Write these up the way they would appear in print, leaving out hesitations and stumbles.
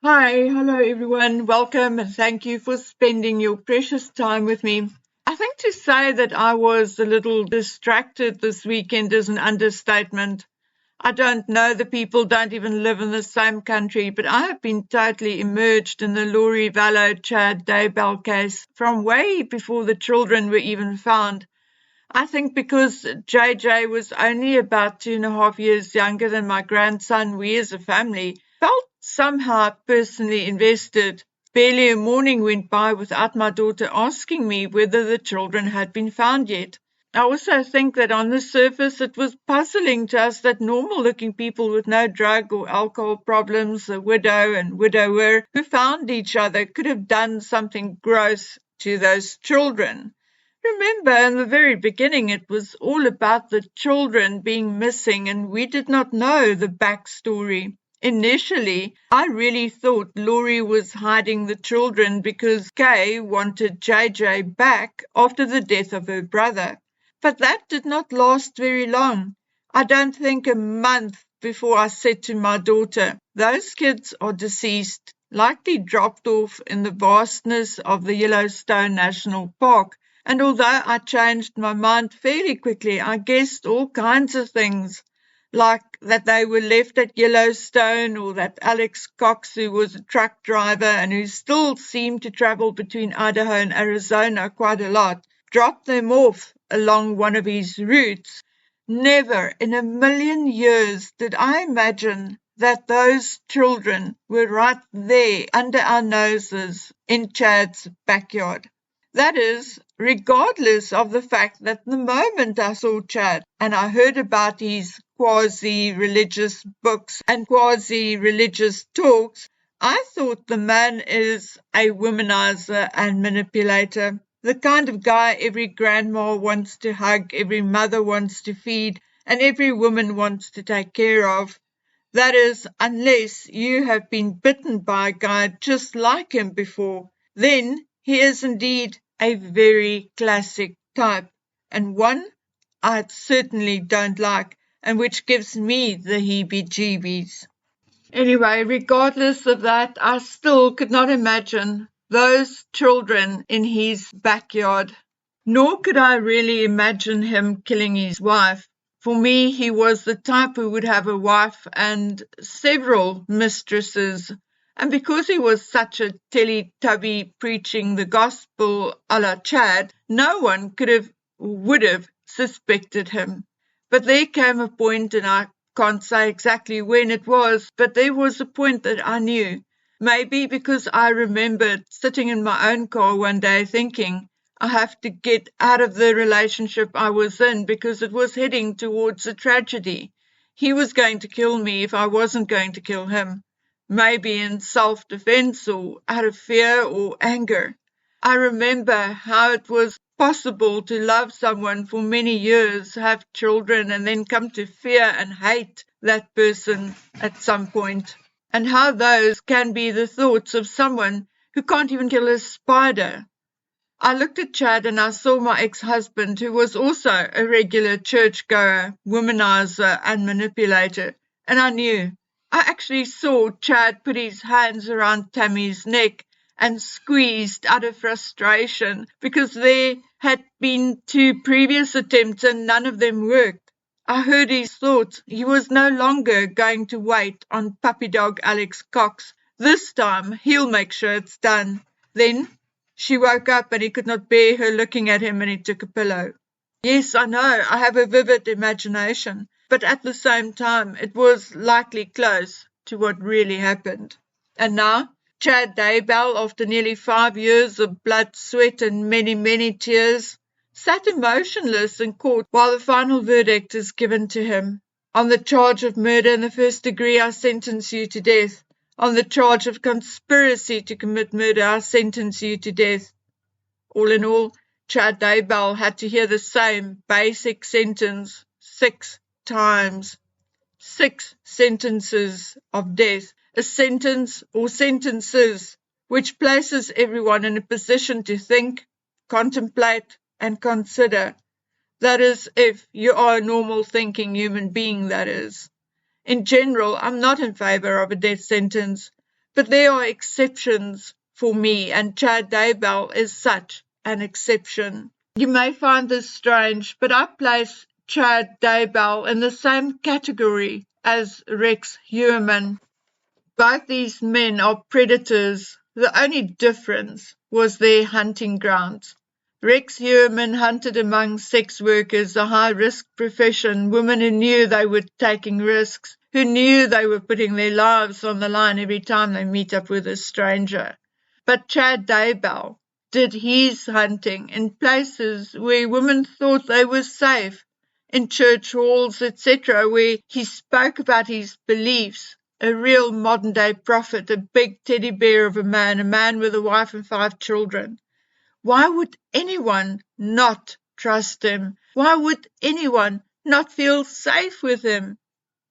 Hi, hello everyone. Welcome and thank you for spending your precious time with me. I think to say that I was a little distracted this weekend is an understatement. I don't know the people, don't even live in the same country, but I have been totally immersed in the Laurie Vallow Chad Daybell case from way before the children were even found. I think because JJ was only about 2.5 years younger than my grandson, we as a family felt somehow personally invested. Barely a morning went by without my daughter asking me whether the children had been found yet. I also think that on the surface it was puzzling to us that normal-looking people with no drug or alcohol problems, a widow and widower who found each other, could have done something gross to those children. Remember, in the very beginning, it was all about the children being missing, and we did not know the backstory. Initially, I really thought Laurie was hiding the children because Kay wanted JJ back after the death of her brother. But that did not last very long. I don't think a month before I said to my daughter, "Those kids are deceased, likely dropped off in the vastness of the Yellowstone National Park." And although I changed my mind fairly quickly, I guessed all kinds of things, like that they were left at Yellowstone, or that Alex Cox, who was a truck driver and who still seemed to travel between Idaho and Arizona quite a lot, dropped them off along one of his routes. Never in a million years did I imagine that those children were right there under our noses in Chad's backyard. That is, regardless of the fact that the moment I saw Chad and I heard about his quasi-religious books and quasi-religious talks, I thought the man is a womanizer and manipulator, the kind of guy every grandma wants to hug, every mother wants to feed, and every woman wants to take care of. That is, unless you have been bitten by a guy just like him before, then he is indeed a very classic type, and one I certainly don't like, and which gives me the heebie-jeebies. Anyway, regardless of that, I still could not imagine those children in his backyard, nor could I really imagine him killing his wife. For me, he was the type who would have a wife and several mistresses, and because he was such a Teletubby preaching the gospel a la Chad, no one would have suspected him. But there came a point, and I can't say exactly when it was, but there was a point that I knew. Maybe because I remembered sitting in my own car one day thinking, I have to get out of the relationship I was in because it was heading towards a tragedy. He was going to kill me if I wasn't going to kill him, maybe in self-defense or out of fear or anger. I remember how it was possible to love someone for many years, have children, and then come to fear and hate that person at some point, and how those can be the thoughts of someone who can't even kill a spider. I looked at Chad and I saw my ex-husband, who was also a regular churchgoer, womanizer, and manipulator, and I knew. I actually saw Chad put his hands around Tammy's neck and squeezed out of frustration because there had been 2 previous attempts and none of them worked. I heard his thoughts. He was no longer going to wait on puppy dog Alex Cox. This time he'll make sure it's done. Then she woke up and he could not bear her looking at him and he took a pillow. Yes, I know, I have a vivid imagination, but at the same time it was likely close to what really happened. And now, Chad Daybell, after nearly 5 years of blood, sweat and many, many tears, sat emotionless in court while the final verdict is given to him. On the charge of murder in the first degree, I sentence you to death. On the charge of conspiracy to commit murder, I sentence you to death. All in all, Chad Daybell had to hear the same basic sentence 6 times. 6 sentences of death. A sentence or sentences which places everyone in a position to think, contemplate, and consider. That is, if you are a normal thinking human being, that is. In general, I'm not in favor of a death sentence, But there are exceptions for me, and Chad Daybell is such an exception. You may find this strange, but I place Chad Daybell in the same category as Rex Heuermann. Both these men are predators. The only difference was their hunting grounds. Rex Heuermann hunted among sex workers, a high-risk profession, women who knew they were taking risks, who knew they were putting their lives on the line every time they meet up with a stranger. But Chad Daybell did his hunting in places where women thought they were safe, in church halls, etc., where he spoke about his beliefs. A real modern-day prophet, a big teddy bear of a man with a wife and 5 children. Why would anyone not trust him? Why would anyone not feel safe with him?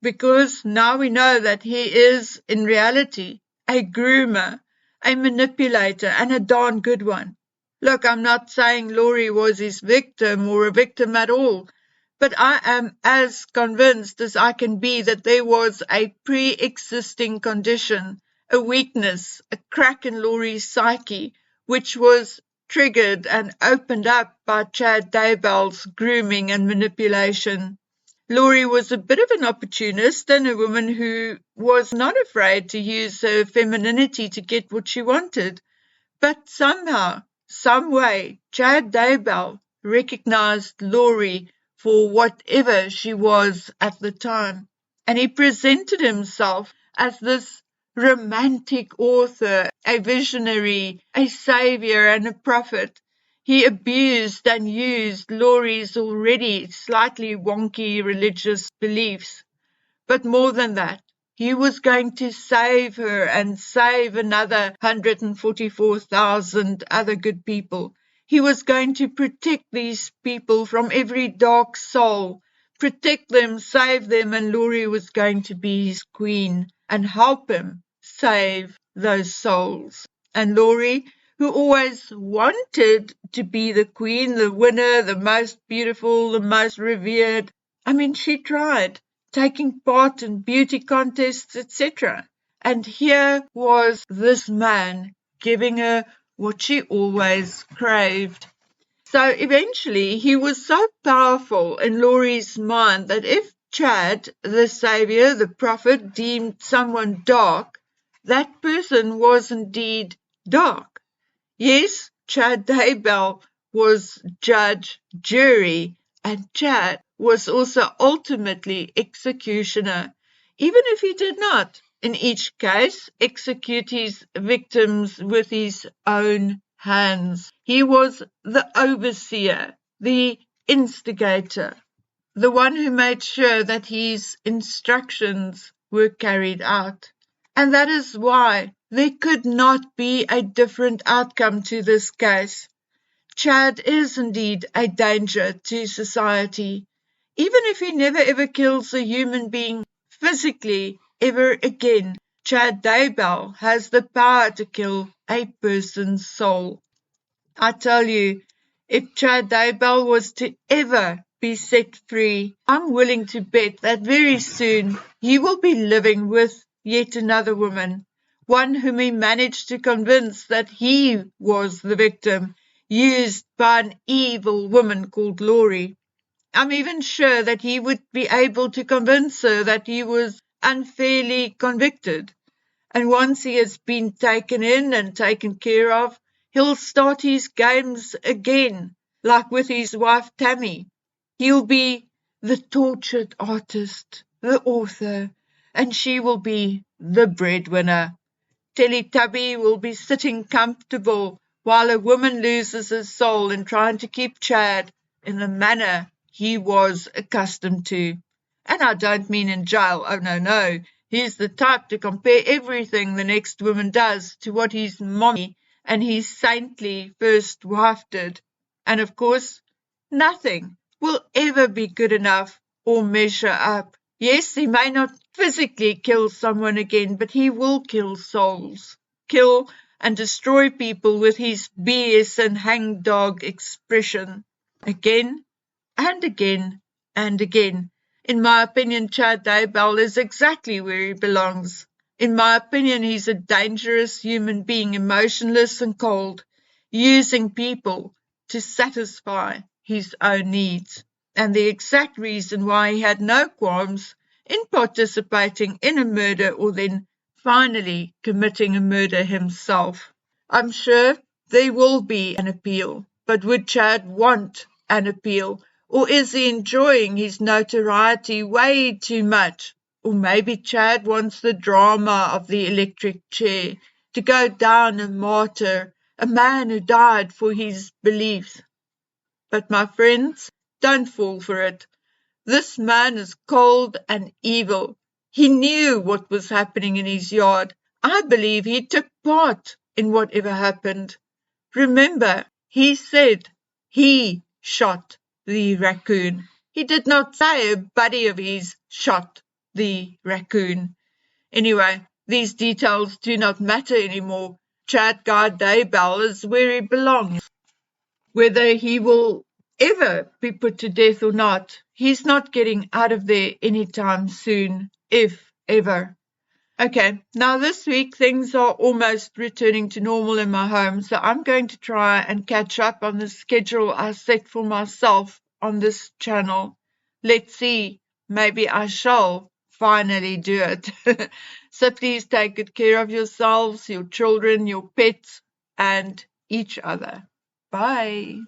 Because now we know that he is, in reality, a groomer, a manipulator, and a darn good one. Look, I'm not saying Laurie was his victim or a victim at all, but I am as convinced as I can be that there was a pre-existing condition, a weakness, a crack in Laurie's psyche, which was triggered and opened up by Chad Daybell's grooming and manipulation. Laurie was a bit of an opportunist and a woman who was not afraid to use her femininity to get what she wanted. But somehow, some way, Chad Daybell recognized Laurie for whatever she was at the time. And he presented himself as this romantic author, a visionary, a savior, and a prophet. He abused and used Laurie's already slightly wonky religious beliefs. But more than that, he was going to save her and save another 144,000 other good people. He was going to protect these people from every dark soul, protect them, save them, and Laurie was going to be his queen and help him save those souls. And Laurie, who always wanted to be the queen, the winner, the most beautiful, the most revered, she tried, taking part in beauty contests, etc. And here was this man giving her what she always craved. So eventually he was so powerful in Laurie's mind that if Chad, the savior, the prophet, deemed someone dark, that person was indeed dark. Yes, Chad Daybell was judge, jury, and Chad was also ultimately executioner, even if he did not, in each case, execute his victims with his own hands. He was the overseer, the instigator, the one who made sure that his instructions were carried out. And that is why there could not be a different outcome to this case. Chad is indeed a danger to society. Even if he never ever kills a human being physically ever again, Chad Daybell has the power to kill a person's soul. I tell you, if Chad Daybell was to ever be set free, I'm willing to bet that very soon he will be living with yet another woman, one whom he managed to convince that he was the victim, used by an evil woman called Laurie. I'm even sure that he would be able to convince her that he was unfairly convicted. And once he has been taken in and taken care of, he'll start his games again, like with his wife Tammy. He'll be the tortured artist, the author, and she will be the breadwinner. Teletubby will be sitting comfortable while a woman loses her soul in trying to keep Chad in the manner he was accustomed to. And I don't mean in jail, oh no. He's the type to compare everything the next woman does to what his mommy and his saintly first wife did. And of course, nothing will ever be good enough or measure up. Yes, he may not physically kill someone again, but he will kill souls, kill and destroy people with his BS and hangdog expression, again and again and again. In my opinion, Chad Daybell is exactly where he belongs, In my opinion, he's a dangerous human being, emotionless and cold, using people to satisfy his own needs. And the exact reason why he had no qualms in participating in a murder or then finally committing a murder himself. I'm sure there will be an appeal, but would Chad want an appeal? Or is he enjoying his notoriety way too much? Or maybe Chad wants the drama of the electric chair, to go down a martyr, a man who died for his beliefs. But my friends, don't fall for it. This man is cold and evil. He knew what was happening in his yard. I believe he took part in whatever happened. Remember, he said he shot the raccoon. He did not say a buddy of his shot the raccoon. Anyway, these details do not matter anymore. Chad Guy Daybell is where he belongs. Whether he will ever be put to death or not, he's not getting out of there anytime soon, if ever. Okay, now this week things are almost returning to normal in my home, so I'm going to try and catch up on the schedule I set for myself on this channel. Let's see, maybe I shall finally do it. So please take good care of yourselves, your children, your pets, and each other. Bye.